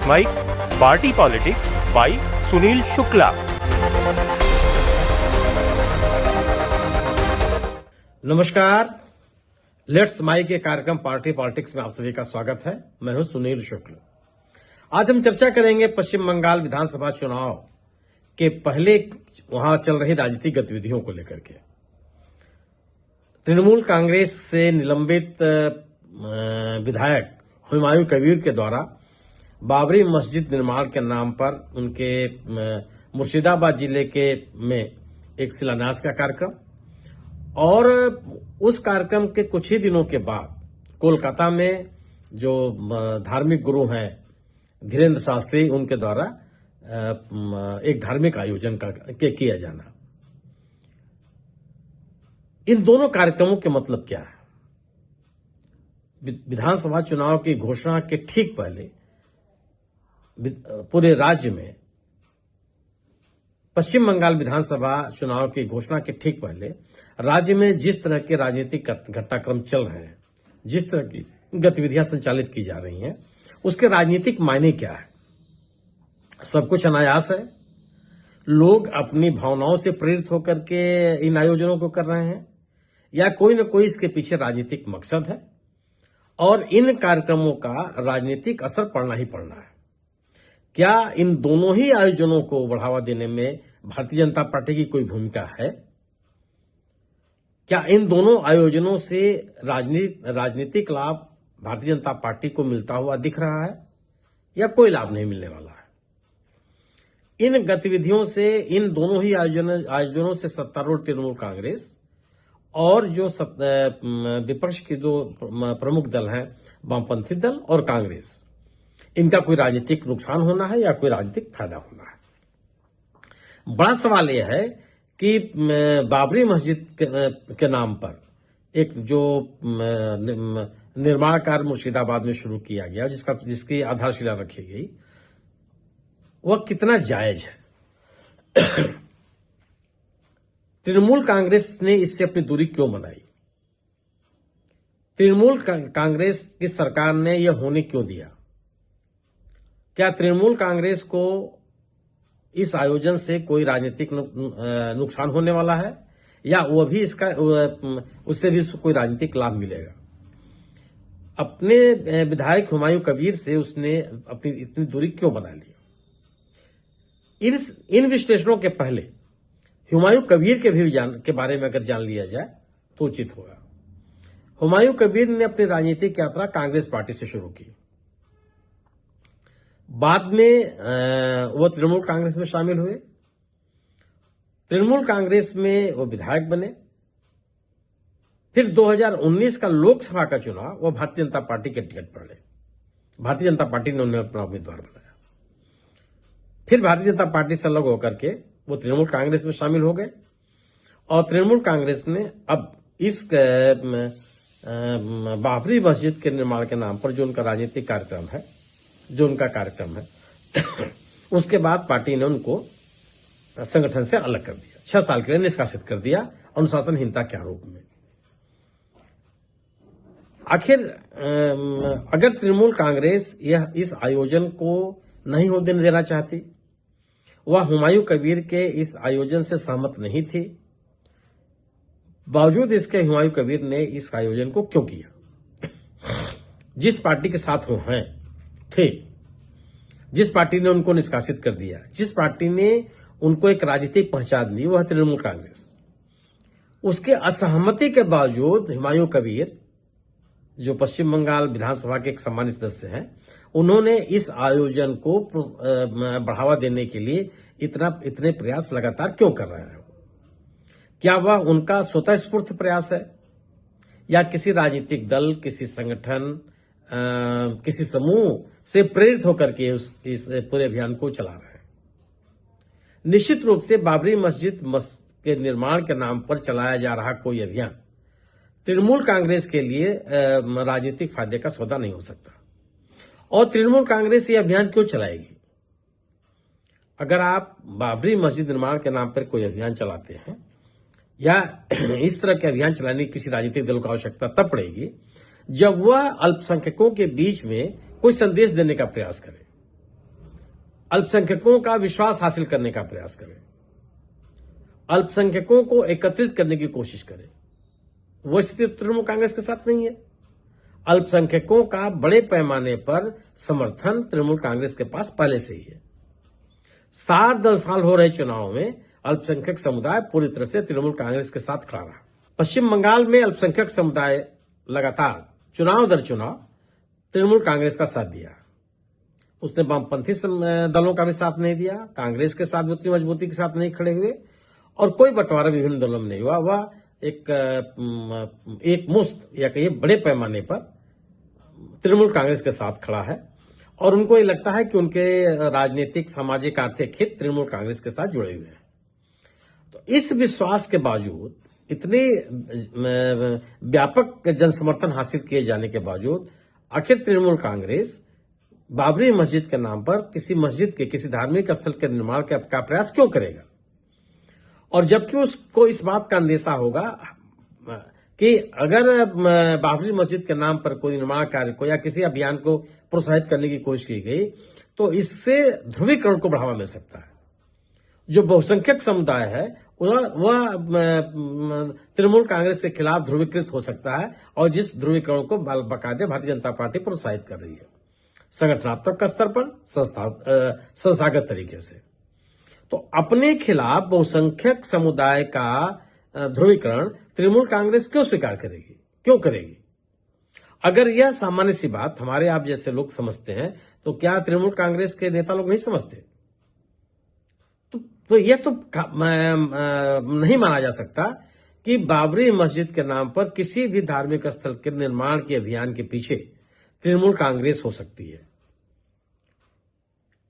Mic party politics by Sunil Shukla. नमस्कार, let's mic के कार्यक्रम पार्टी पॉलिटिक्स में आप सभी का स्वागत है। मैं हूं सुनील शुक्ल। आज हम चर्चा करेंगे पश्चिम बंगाल विधानसभा चुनाव के पहले वहां चल रही राजनीतिक गतिविधियों को लेकर के। तृणमूल कांग्रेस से निलंबित विधायक हुमायूं कबीर के द्वारा बाबरी मस्जिद निर्माण के नाम पर उनके मुर्शिदाबाद जिले के में एक शिलान्यास का कार्यक्रम, और उस कार्यक्रम के कुछ ही दिनों के बाद कोलकाता में जो धार्मिक गुरु हैं धीरेन्द्र शास्त्री, उनके द्वारा एक धार्मिक आयोजन किया जाना। इन दोनों कार्यक्रमों के मतलब क्या है? विधानसभा चुनाव की घोषणा के ठीक पहले पूरे राज्य में, पश्चिम बंगाल विधानसभा चुनाव की घोषणा के ठीक पहले राज्य में जिस तरह के राजनीतिक घटनाक्रम चल रहे हैं, जिस तरह की गतिविधियां संचालित की जा रही हैं, उसके राजनीतिक मायने क्या है? सब कुछ अनायास है। लोग अपनी भावनाओं से प्रेरित होकर के इन आयोजनों को कर रहे हैं, या कोई न कोई इसके पीछे राजनीतिक मकसद है, और इन कार्यक्रमों का राजनीतिक असर पड़ना ही पड़ना है। क्या इन दोनों ही आयोजनों को बढ़ावा देने में भारतीय जनता पार्टी की कोई भूमिका है? क्या इन दोनों आयोजनों से राजनीतिक लाभ भारतीय जनता पार्टी को मिलता हुआ दिख रहा है, या कोई लाभ नहीं मिलने वाला है? इन गतिविधियों से, इन दोनों ही आयोजनों से सत्तारूढ़ तृणमूल कांग्रेस और जो विपक्ष के दो प्रमुख दल हैं, वामपंथी दल और कांग्रेस, इनका कोई राजनीतिक नुकसान होना है या कोई राजनीतिक फायदा होना है? बड़ा सवाल यह है कि बाबरी मस्जिद के नाम पर एक जो निर्माण कार्य मुर्शिदाबाद में शुरू किया गया, जिसकी आधारशिला रखी गई, वह कितना जायज है? तृणमूल कांग्रेस ने इससे अपनी दूरी क्यों बनाई? तृणमूल कांग्रेस की सरकार ने यह होने क्यों दिया? क्या तृणमूल कांग्रेस को इस आयोजन से कोई राजनीतिक नुकसान होने वाला है, या वह भी उससे भी कोई राजनीतिक लाभ मिलेगा? अपने विधायक हुमायूं कबीर से उसने अपनी इतनी दूरी क्यों बना ली? इन विश्लेषणों के पहले हुमायूं कबीर के बारे में अगर जान लिया जाए तो उचित होगा। हुमायूं कबीर ने अपनी राजनीतिक यात्रा कांग्रेस पार्टी से शुरू की। बाद में वो तृणमूल कांग्रेस में शामिल हुए। तृणमूल कांग्रेस में वो विधायक बने। फिर 2019 का लोकसभा का चुनाव वो भारतीय जनता पार्टी के टिकट पर लड़े। भारतीय जनता पार्टी ने उन्हें अपना उम्मीदवार बनाया। फिर भारतीय जनता पार्टी से अलग होकर के वो तृणमूल कांग्रेस में शामिल हो गए, और तृणमूल कांग्रेस ने अब इस बाबरी मस्जिद के निर्माण के नाम पर जो उनका राजनीतिक कार्यक्रम है, उसके बाद पार्टी ने उनको संगठन से अलग कर दिया, 6 साल के लिए निष्कासित कर दिया अनुशासनहीनता के आरोप में। आखिर अगर तृणमूल कांग्रेस इस आयोजन को नहीं होने देना चाहती, वह हुमायूं कबीर के इस आयोजन से सहमत नहीं थी, बावजूद इसके हुमायूं कबीर ने इस आयोजन को क्यों किया? जिस पार्टी के साथ वो हैं थे, जिस पार्टी ने उनको निष्कासित कर दिया, जिस पार्टी ने उनको एक राजनीतिक पहचान दी, वह तृणमूल कांग्रेस। उसके असहमति के बावजूद हुमायूं कबीर, जो पश्चिम बंगाल विधानसभा के एक सम्मानित सदस्य हैं, उन्होंने इस आयोजन को बढ़ावा देने के लिए इतने प्रयास लगातार क्यों कर रहे हैं? क्या वह उनका स्वतः स्फूर्त प्रयास है, या किसी राजनीतिक दल, किसी संगठन, किसी समूह से प्रेरित होकर के इस पूरे अभियान को चला रहे हैं? निश्चित रूप से बाबरी मस्जिद के निर्माण के नाम पर चलाया जा रहा कोई अभियान तृणमूल कांग्रेस के लिए राजनीतिक फायदे का सौदा नहीं हो सकता। और तृणमूल कांग्रेस ये अभियान क्यों चलाएगी? अगर आप बाबरी मस्जिद निर्माण के नाम पर कोई अभियान चलाते हैं, या इस तरह के अभियान चलाने की किसी राजनीतिक दल को आवश्यकता तब पड़ेगी जब वह अल्पसंख्यकों के बीच में कोई संदेश देने का प्रयास करे। अल्पसंख्यकों का विश्वास हासिल करने का प्रयास करें, अल्पसंख्यकों को एकत्रित करने की कोशिश करें। वो स्थिति तृणमूल कांग्रेस के साथ नहीं है। अल्पसंख्यकों का बड़े पैमाने पर समर्थन तृणमूल कांग्रेस के पास पहले से ही है। 7-10 साल हो रहे चुनाव में अल्पसंख्यक समुदाय पूरी तरह से तृणमूल कांग्रेस के साथ खड़ा रहा। पश्चिम बंगाल में अल्पसंख्यक समुदाय लगातार चुनाव दर चुनाव तृणमूल कांग्रेस का साथ दिया। उसने वामपंथी दलों का भी साथ नहीं दिया, कांग्रेस के साथ उतनी मजबूती के साथ नहीं खड़े हुए, और कोई बंटवारा विभिन्न दलों में नहीं हुआ। वह एक मुश्त या कहिए बड़े पैमाने पर तृणमूल कांग्रेस के साथ खड़ा है, और उनको ये लगता है कि उनके राजनीतिक, सामाजिक, आर्थिक हित तृणमूल कांग्रेस के साथ जुड़े हुए हैं। तो इस विश्वास के बावजूद, इतने व्यापक जनसमर्थन हासिल किए जाने के बावजूद, आखिर तृणमूल कांग्रेस बाबरी मस्जिद के नाम पर किसी मस्जिद के, किसी धार्मिक स्थल के निर्माण का प्रयास क्यों करेगा? और जबकि उसको इस बात का अंदेशा होगा कि अगर बाबरी मस्जिद के नाम पर कोई निर्माण कार्य को या किसी अभियान को प्रोत्साहित करने की कोशिश की गई तो इससे ध्रुवीकरण को बढ़ावा मिल सकता है। जो बहुसंख्यक समुदाय है वह तृणमूल कांग्रेस के खिलाफ ध्रुवीकृत हो सकता है, और जिस ध्रुवीकरण को बाकायदे भारतीय जनता पार्टी प्रोत्साहित कर रही है, संगठनात्मक स्तर पर, संस्थागत तरीके से। तो अपने खिलाफ बहुसंख्यक समुदाय का ध्रुवीकरण तृणमूल कांग्रेस क्यों स्वीकार करेगी, क्यों करेगी? अगर यह सामान्य सी बात हमारे आप जैसे लोग समझते हैं, तो क्या तृणमूल कांग्रेस के नेता लोग नहीं समझते? तो यह तो नहीं माना जा सकता कि बाबरी मस्जिद के नाम पर किसी भी धार्मिक स्थल के निर्माण के अभियान के पीछे तृणमूल कांग्रेस हो सकती है।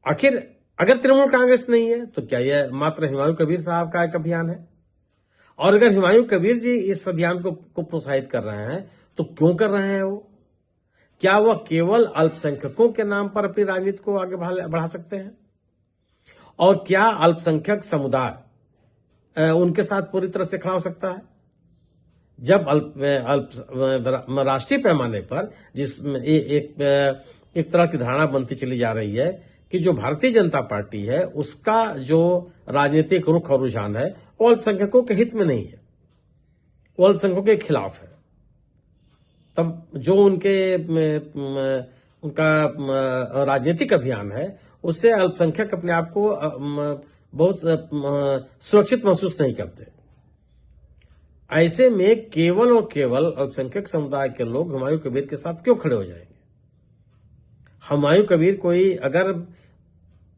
आखिर अगर तृणमूल कांग्रेस नहीं है तो क्या यह मात्र हुमायूं कबीर साहब का एक अभियान है? और अगर हुमायूं कबीर जी इस अभियान को प्रोत्साहित कर रहे हैं तो क्यों कर रहे हैं वो? क्या वह केवल अल्पसंख्यकों के नाम पर अपनी राजनीति को आगे बढ़ा सकते हैं? और क्या अल्पसंख्यक समुदाय उनके साथ पूरी तरह से खड़ा हो सकता है? जब राष्ट्रीय पैमाने पर जिसमें एक तरह की धारणा बनती चली जा रही है कि जो भारतीय जनता पार्टी है उसका जो राजनीतिक रुख और रुझान है वो अल्पसंख्यकों के हित में नहीं है, वो अल्पसंख्यकों के खिलाफ है। तब जो उनका राजनीतिक अभियान है उससे अल्पसंख्यक अपने आप को बहुत सुरक्षित महसूस नहीं करते। ऐसे में केवल और केवल अल्पसंख्यक समुदाय के लोग हुमायूं कबीर के साथ क्यों खड़े हो जाएंगे? हुमायूं कबीर कोई, अगर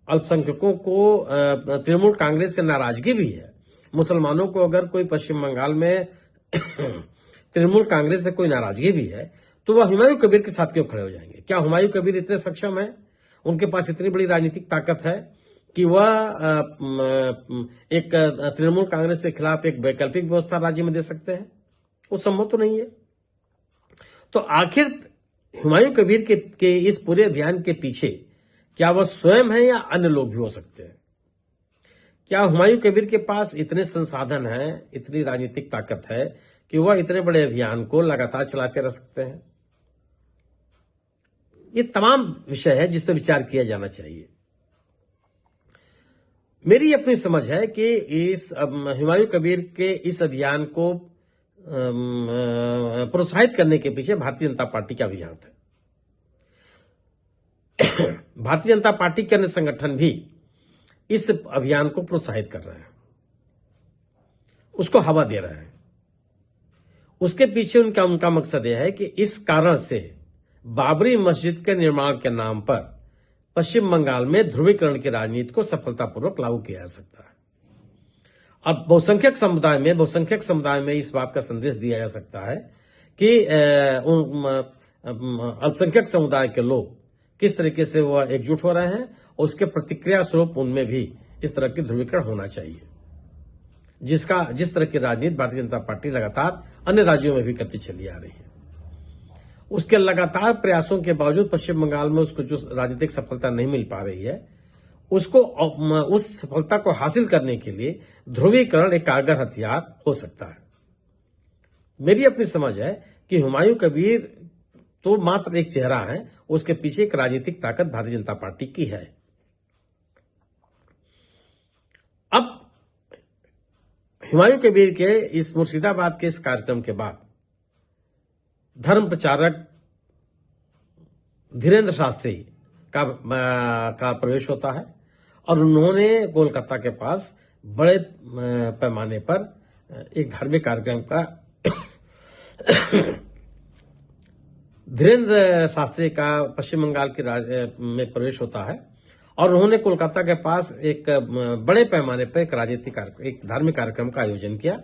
अल्पसंख्यकों को तृणमूल कांग्रेस से नाराजगी भी है, मुसलमानों को अगर कोई पश्चिम बंगाल में तृणमूल कांग्रेस से कोई नाराजगी भी है, तो वह हुमायूं कबीर के साथ क्यों खड़े हो जाएंगे? क्या हुमायूं कबीर इतने सक्षम है, उनके पास इतनी बड़ी राजनीतिक ताकत है कि वह एक तृणमूल कांग्रेस के खिलाफ एक वैकल्पिक व्यवस्था राज्य में दे सकते हैं? वो संभव तो नहीं है। तो आखिर हुमायूं कबीर के इस पूरे अभियान के पीछे क्या वह स्वयं है या अन्य लोग भी हो सकते हैं? क्या हुमायूं कबीर के पास इतने संसाधन हैं, इतनी राजनीतिक ताकत है कि वह इतने बड़े अभियान को लगातार चलाते रह सकते हैं? ये तमाम विषय है जिस पर विचार किया जाना चाहिए। मेरी अपनी समझ है कि इस हुमायूं कबीर के इस अभियान को प्रोत्साहित करने के पीछे भारतीय जनता पार्टी का अभियान है। भारतीय जनता पार्टी के अन्य संगठन भी इस अभियान को प्रोत्साहित कर रहे हैं, उसको हवा दे रहे हैं। उसके पीछे उनका मकसद यह है कि इस कारण से बाबरी मस्जिद के निर्माण के नाम पर पश्चिम बंगाल में ध्रुवीकरण की राजनीति को सफलतापूर्वक लागू किया जा सकता है। अब बहुसंख्यक समुदाय में इस बात का संदेश दिया जा सकता है कि अल्पसंख्यक समुदाय के लोग किस तरीके से वह एकजुट हो रहे हैं, उसके प्रतिक्रिया स्वरूप उनमें भी इस तरह की ध्रुवीकरण होना चाहिए, जिस तरह की राजनीति भारतीय जनता पार्टी लगातार अन्य राज्यों में भी करती चली आ रही है। उसके लगातार प्रयासों के बावजूद पश्चिम बंगाल में उसको जो राजनीतिक सफलता नहीं मिल पा रही है, उसको उस सफलता को हासिल करने के लिए ध्रुवीकरण एक कारगर हथियार हो सकता है। मेरी अपनी समझ है कि हुमायूं कबीर तो मात्र एक चेहरा है, उसके पीछे एक राजनीतिक ताकत भारतीय जनता पार्टी की है। हुमायूं कबीर के इस मुर्शिदाबाद के इस कार्यक्रम के बाद धर्म प्रचारक धीरेन्द्र शास्त्री का प्रवेश होता है और उन्होंने कोलकाता के पास बड़े पैमाने पर एक धार्मिक कार्यक्रम का धीरेन्द्र शास्त्री का पश्चिम बंगाल के में प्रवेश होता है और उन्होंने कोलकाता के पास एक बड़े पैमाने पर एक राजनीतिक एक धार्मिक कार्यक्रम का आयोजन किया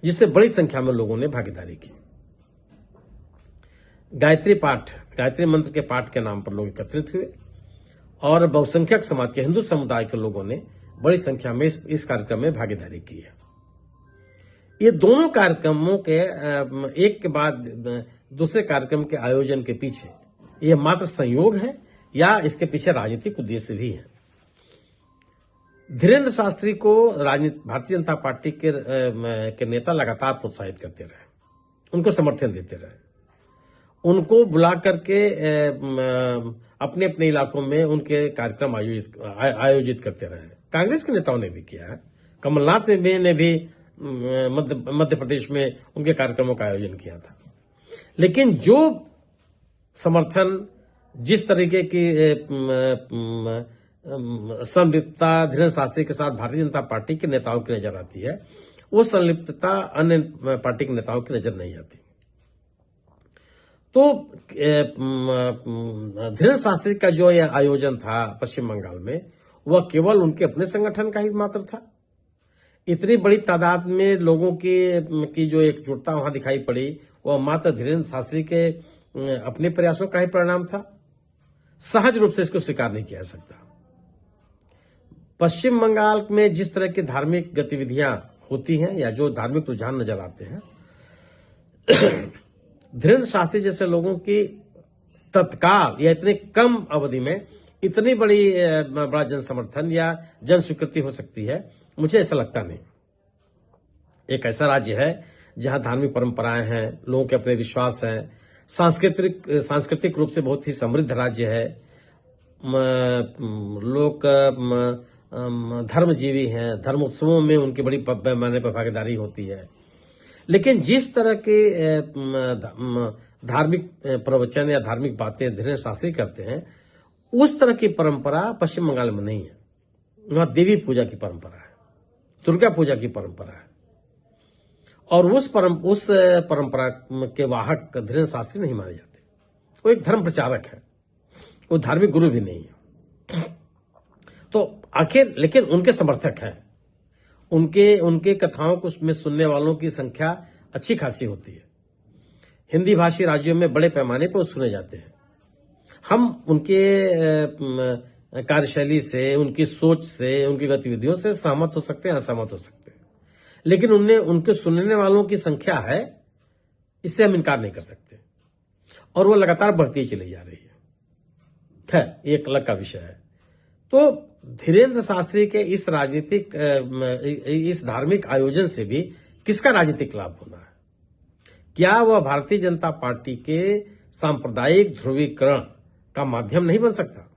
जिससे बड़ी संख्या में लोगों ने भागीदारी की। गायत्री मंत्र के पाठ के नाम पर लोग एकत्रित हुए और बहुसंख्यक समाज के हिंदू समुदाय के लोगों ने बड़ी संख्या में इस कार्यक्रम में भागीदारी की है। ये दोनों कार्यक्रमों के एक के बाद दूसरे कार्यक्रम के आयोजन के पीछे ये मात्र संयोग है या इसके पीछे राजनीतिक उद्देश्य भी है। धीरेन्द्र शास्त्री को भारतीय जनता पार्टी के नेता लगातार प्रोत्साहित करते रहे, उनको समर्थन देते रहे, उनको बुला करके अपने अपने इलाकों में उनके कार्यक्रम आयोजित करते रहे। कांग्रेस के नेताओं ने भी किया है, कमलनाथ ने भी मध्य प्रदेश में उनके कार्यक्रमों का आयोजन किया था। लेकिन जो समर्थन जिस तरीके की संलिप्तता धीरेन्द्र शास्त्री के साथ भारतीय जनता पार्टी के नेताओं की नजर आती है, वो संलिप्तता अन्य पार्टी के नेताओं की नजर नहीं आती। तो धीरेन्द्र शास्त्री का जो यह आयोजन था पश्चिम बंगाल में, वह केवल उनके अपने संगठन का ही मात्र था। इतनी बड़ी तादाद में लोगों की जो एकजुटता वहां दिखाई पड़ी, वह मात्र धीरेन्द्र शास्त्री के अपने प्रयासों का ही परिणाम था। सहज रूप से इसको स्वीकार नहीं किया जा सकता। पश्चिम बंगाल में जिस तरह की धार्मिक गतिविधियां होती हैं या जो धार्मिक रुझान नजर आते हैं, धीरेन्द्र शास्त्री जैसे लोगों की तत्काल या इतने कम अवधि में इतनी बड़ा जन समर्थन या जन स्वीकृति हो सकती है, मुझे ऐसा लगता नहीं। एक ऐसा राज्य है जहां धार्मिक परंपराएं हैं, लोगों के अपने विश्वास हैं, सांस्कृतिक रूप से बहुत ही समृद्ध राज्य है, लोग धर्मजीवी हैं, धर्म उत्सवों में उनकी बड़ी पैमाने पर भागीदारी होती है। लेकिन जिस तरह के धार्मिक प्रवचन या धार्मिक बातें धीरेन्द्र शास्त्री करते हैं, उस तरह की परंपरा पश्चिम बंगाल में नहीं है। वहां देवी पूजा की परंपरा है, दुर्गा पूजा की परंपरा है और उस परंपरा के वाहक धीरेन्द्र शास्त्री नहीं माने जाते। वो एक धर्म प्रचारक है, वो धार्मिक गुरु भी नहीं है। तो आखिर लेकिन उनके समर्थक हैं, उनके कथाओं को में सुनने वालों की संख्या अच्छी खासी होती है। हिंदी भाषी राज्यों में बड़े पैमाने पर सुने जाते हैं। हम उनके कार्यशैली से, उनकी सोच से, उनकी गतिविधियों से सहमत हो सकते हैं, असहमत हो सकते हैं, लेकिन उनके सुनने वालों की संख्या है, इससे हम इनकार नहीं कर सकते और वो लगातार बढ़ती चली जा रही है। खैर, ये एक अलग का विषय है। तो धीरेन्द्र शास्त्री के इस धार्मिक आयोजन से भी किसका राजनीतिक लाभ होना है? क्या वह भारतीय जनता पार्टी के सांप्रदायिक ध्रुवीकरण का माध्यम नहीं बन सकता?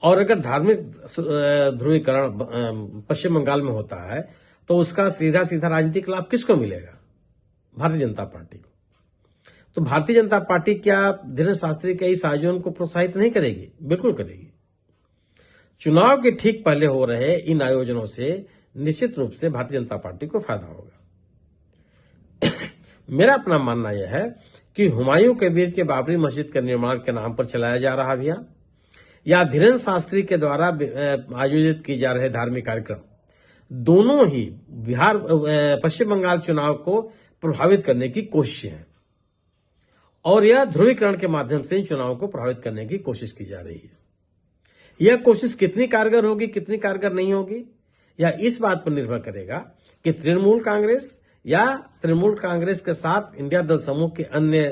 और अगर धार्मिक ध्रुवीकरण पश्चिम बंगाल में होता है तो उसका सीधा सीधा राजनीतिक लाभ किसको मिलेगा? भारतीय जनता पार्टी को। तो भारतीय जनता पार्टी क्या धीरेन्द्र शास्त्री के इस आयोजन को प्रोत्साहित नहीं करेगी? बिल्कुल करेगी। चुनाव के ठीक पहले हो रहे इन आयोजनों से निश्चित रूप से भारतीय जनता पार्टी को फायदा होगा। मेरा अपना मानना यह है कि हुमायूं कबीर के बाबरी मस्जिद के निर्माण के नाम पर चलाया जा रहा अभियान या धीरेन्द्र शास्त्री के द्वारा आयोजित किए जा रहे धार्मिक कार्यक्रम, दोनों ही पश्चिम बंगाल चुनाव को प्रभावित करने की कोशिश है और यह ध्रुवीकरण के माध्यम से इन चुनावों को प्रभावित करने की कोशिश की जा रही है। यह कोशिश कितनी कारगर होगी, कितनी कारगर नहीं होगी, यह इस बात पर निर्भर करेगा कि तृणमूल कांग्रेस या तृणमूल कांग्रेस के साथ इंडिया दल समूह के अन्य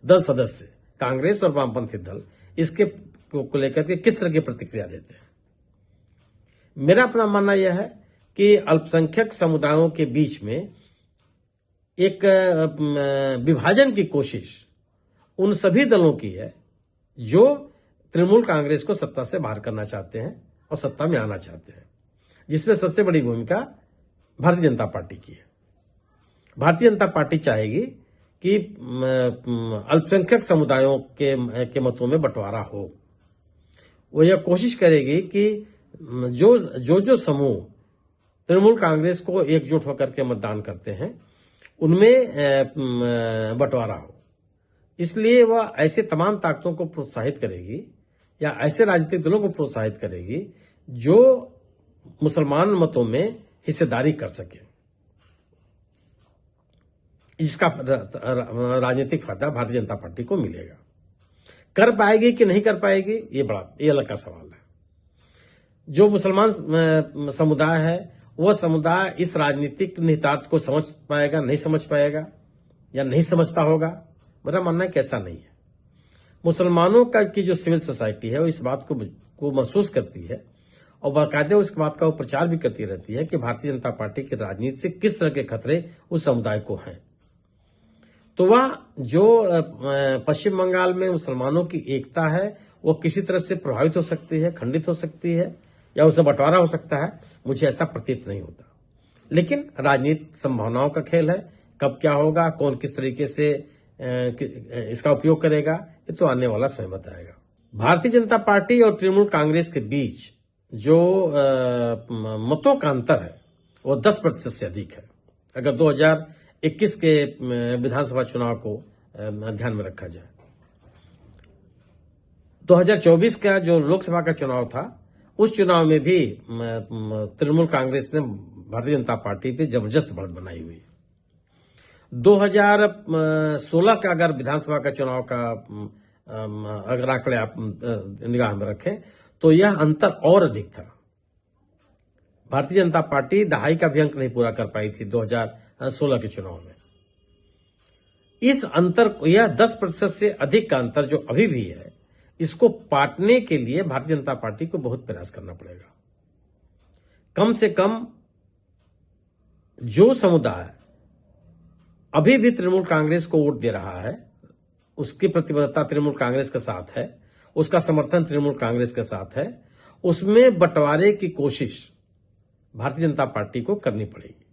दल सदस्य, कांग्रेस और वामपंथी दल, इसके को लेकर के किस तरह की प्रतिक्रिया देते हैं। मेरा अपना मानना यह है कि अल्पसंख्यक समुदायों के बीच में एक विभाजन की कोशिश उन सभी दलों की है जो तृणमूल कांग्रेस को सत्ता से बाहर करना चाहते हैं और सत्ता में आना चाहते हैं, जिसमें सबसे बड़ी भूमिका भारतीय जनता पार्टी की है। भारतीय जनता पार्टी चाहेगी कि अल्पसंख्यक समुदायों के मतों में बंटवारा हो। वो यह कोशिश करेगी कि जो समूह तृणमूल कांग्रेस को एकजुट होकर के मतदान करते हैं उनमें बंटवारा हो। इसलिए वह ऐसे तमाम ताकतों को प्रोत्साहित करेगी या ऐसे राजनीतिक दलों को प्रोत्साहित करेगी जो मुसलमान मतों में हिस्सेदारी कर सके। इसका राजनीतिक फायदा भारतीय जनता पार्टी को मिलेगा। कर पाएगी कि नहीं कर पाएगी ये अलग का सवाल है। जो मुसलमान समुदाय है वह समुदाय इस राजनीतिक निहितार्थ को समझ पाएगा, नहीं समझ पाएगा या नहीं समझता होगा, मेरा मानना है कि ऐसा नहीं है। मुसलमानों की जो सिविल सोसाइटी है वो इस बात को महसूस करती है और बाकायदे उस बात का प्रचार भी करती रहती है कि भारतीय जनता पार्टी की राजनीति से किस तरह के खतरे उस समुदाय को हैं। तो वह जो पश्चिम बंगाल में मुसलमानों की एकता है वो किसी तरह से प्रभावित हो सकती है, खंडित हो सकती है या उसे बंटवारा हो सकता है, मुझे ऐसा प्रतीत नहीं होता। लेकिन राजनीति संभावनाओं का खेल है, कब क्या होगा, कौन किस तरीके से इसका उपयोग करेगा, ये तो आने वाला समय बताएगा। भारतीय जनता पार्टी और तृणमूल कांग्रेस के बीच जो मतों का अंतर है वो 10% से अधिक है, अगर 2021 के विधानसभा चुनाव को ध्यान में रखा जाए। 2024 का जो लोकसभा का चुनाव था उस चुनाव में भी तृणमूल कांग्रेस ने भारतीय जनता पार्टी पे जबरदस्त बढ़त बनाई हुई। 2016 का अगर विधानसभा का चुनाव का अगर आंकड़े आप निगाह में रखें तो यह अंतर और अधिक था। भारतीय जनता पार्टी दहाई का भी अंक नहीं पूरा कर पाई थी 2016 के चुनाव में। इस अंतर को, यह 10% से अधिक का अंतर जो अभी भी है, इसको पाटने के लिए भारतीय जनता पार्टी को बहुत प्रयास करना पड़ेगा। कम से कम जो समुदाय अभी भी तृणमूल कांग्रेस को वोट दे रहा है उसकी प्रतिबद्धता तृणमूल कांग्रेस के साथ है, उसका समर्थन तृणमूल कांग्रेस के साथ है, उसमें बंटवारे की कोशिश भारतीय जनता पार्टी को करनी पड़ेगी।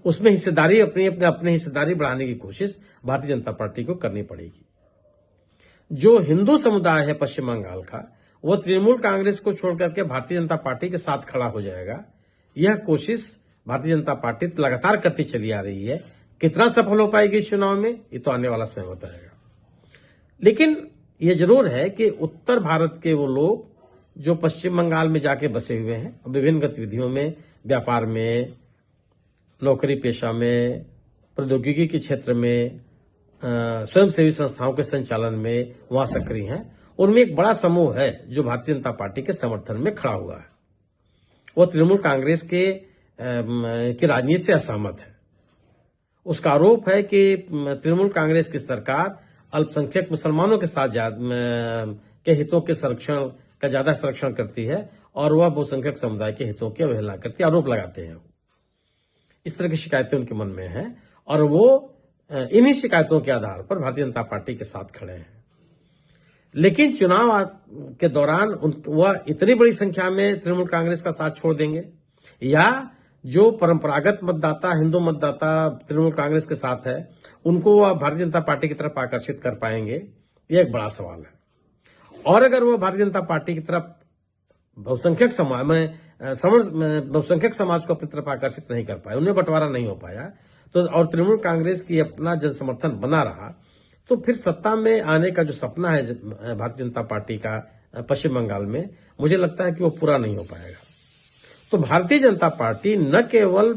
उसमें हिस्सेदारी अपनी हिस्सेदारी बढ़ाने की कोशिश भारतीय जनता पार्टी को करनी पड़ेगी। जो हिंदू समुदाय है पश्चिम बंगाल का, वह तृणमूल कांग्रेस को छोड़कर के भारतीय जनता पार्टी के साथ खड़ा हो जाएगा। यह कोशिश भारतीय जनता पार्टी लगातार करती चली आ रही है। कितना सफल हो पाएगी इस चुनाव में, ये तो आने वाला समय बताएगा। लेकिन यह जरूर है कि उत्तर भारत के वो लोग जो पश्चिम बंगाल में जाके बसे हुए हैं, विभिन्न गतिविधियों में, व्यापार में, नौकरी पेशा में, प्रौद्योगिकी के क्षेत्र में, स्वयंसेवी संस्थाओं के संचालन में वहां सक्रिय हैं, उनमें एक बड़ा समूह है जो भारतीय जनता पार्टी के समर्थन में खड़ा हुआ है। वो तृणमूल कांग्रेस की राजनीति से असहमत है। उसका आरोप है कि तृणमूल कांग्रेस की सरकार अल्पसंख्यक मुसलमानों के साथ के हितों के संरक्षण का ज्यादा संरक्षण करती है और वह बहुसंख्यक समुदाय के हितों की अवहेलना करती है, आरोप लगाते हैं। इस तरह की शिकायतें उनके मन में हैं और वो इन्हीं शिकायतों के आधार पर भारतीय जनता पार्टी के साथ खड़े हैं। लेकिन चुनाव के दौरान वह इतनी बड़ी संख्या में तृणमूल कांग्रेस का साथ छोड़ देंगे या जो परंपरागत मतदाता, हिंदू मतदाता तृणमूल कांग्रेस के साथ है, उनको वह भारतीय जनता पार्टी की तरफ आकर्षित कर पाएंगे, यह एक बड़ा सवाल है। और अगर वह भारतीय जनता पार्टी की तरफ बहुसंख्यक समाज को अपनी तरफ आकर्षित नहीं कर पाए, उन्हें बंटवारा नहीं हो पाया, तो और तृणमूल कांग्रेस की अपना जन समर्थन बना रहा, तो फिर सत्ता में आने का जो सपना है भारतीय जनता पार्टी का पश्चिम बंगाल में, मुझे लगता है कि वो पूरा नहीं हो पाएगा। तो भारतीय जनता पार्टी न केवल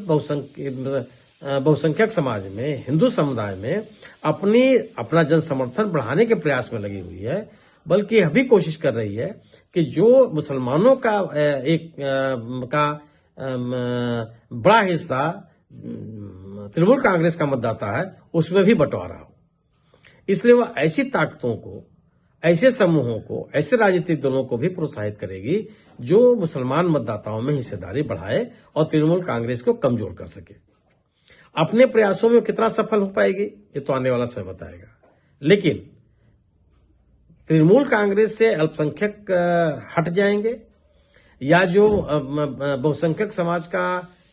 बहुसंख्यक समाज में, हिंदू समुदाय में अपना जन समर्थन बढ़ाने के प्रयास में लगी हुई है, बल्कि यह भी कोशिश कर रही है कि जो मुसलमानों का बड़ा हिस्सा तृणमूल कांग्रेस का मतदाता है उसमें भी बंटवारा हो। इसलिए वह ऐसी ताकतों को, ऐसे समूहों को, ऐसे राजनीतिक दलों को भी प्रोत्साहित करेगी जो मुसलमान मतदाताओं में हिस्सेदारी बढ़ाए और तृणमूल कांग्रेस को कमजोर कर सके। अपने प्रयासों में कितना सफल हो पाएगी ये तो आने वाला समय बताएगा। लेकिन तृणमूल कांग्रेस से अल्पसंख्यक हट जाएंगे या जो बहुसंख्यक समाज का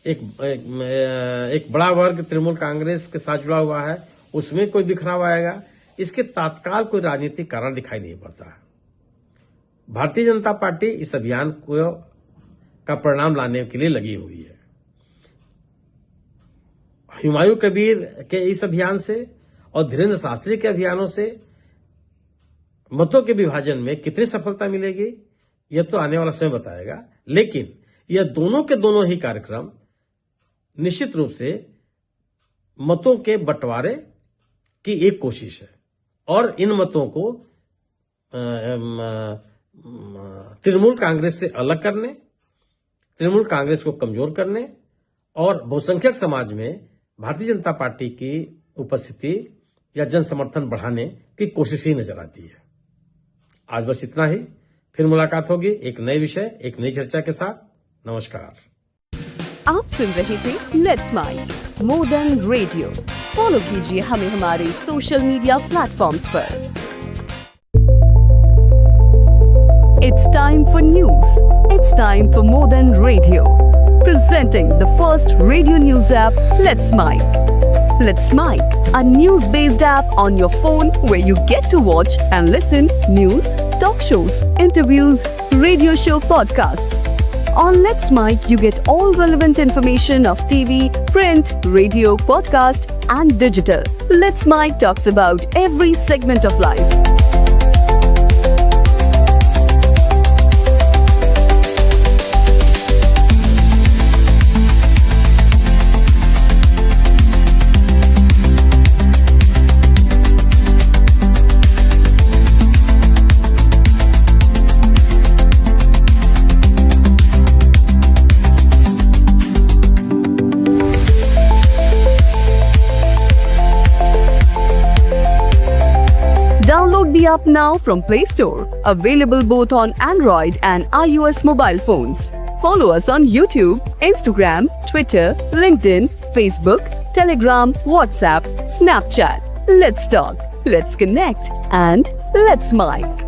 एक बड़ा वर्ग तृणमूल कांग्रेस के साथ जुड़ा हुआ है, उसमें कोई बिखराव आएगा। इसके तात्काल कोई राजनीतिक कारण दिखाई नहीं पड़ता है। भारतीय जनता पार्टी इस अभियान को का परिणाम लाने के लिए लगी हुई है। हुमायूं कबीर के इस अभियान से और धीरेन्द्र शास्त्री के अभियानों से मतों के विभाजन में कितनी सफलता मिलेगी, यह तो आने वाला समय बताएगा। लेकिन यह दोनों के दोनों ही कार्यक्रम निश्चित रूप से मतों के बंटवारे की एक कोशिश है और इन मतों को तृणमूल कांग्रेस से अलग करने, तृणमूल कांग्रेस को कमजोर करने और बहुसंख्यक समाज में भारतीय जनता पार्टी की उपस्थिति या जन समर्थन बढ़ाने की कोशिश ही नजर आती है। आज बस इतना ही। फिर मुलाकात होगी एक नए विषय, एक नई चर्चा के साथ। नमस्कार। आप सुन रहे थे let's mind more than radio. Follow कीजिए हमें हमारे सोशल मीडिया प्लेटफॉर्म्स पर। It's time for news. It's time for more than radio. Presenting the first radio news app, Let's Mic. Let's Mic, a news-based app on your phone where you get to watch and listen news, talk shows, interviews, radio show podcasts. On Let's Mic, you get all relevant information of TV, print, radio, podcast, and digital. Let's Mic talks about every segment of life. Download the app now from Play Store. Available both on Android and iOS mobile phones. Follow us on YouTube, Instagram, Twitter, LinkedIn, Facebook, Telegram, WhatsApp, Snapchat. Let's talk, let's connect, and let's mic.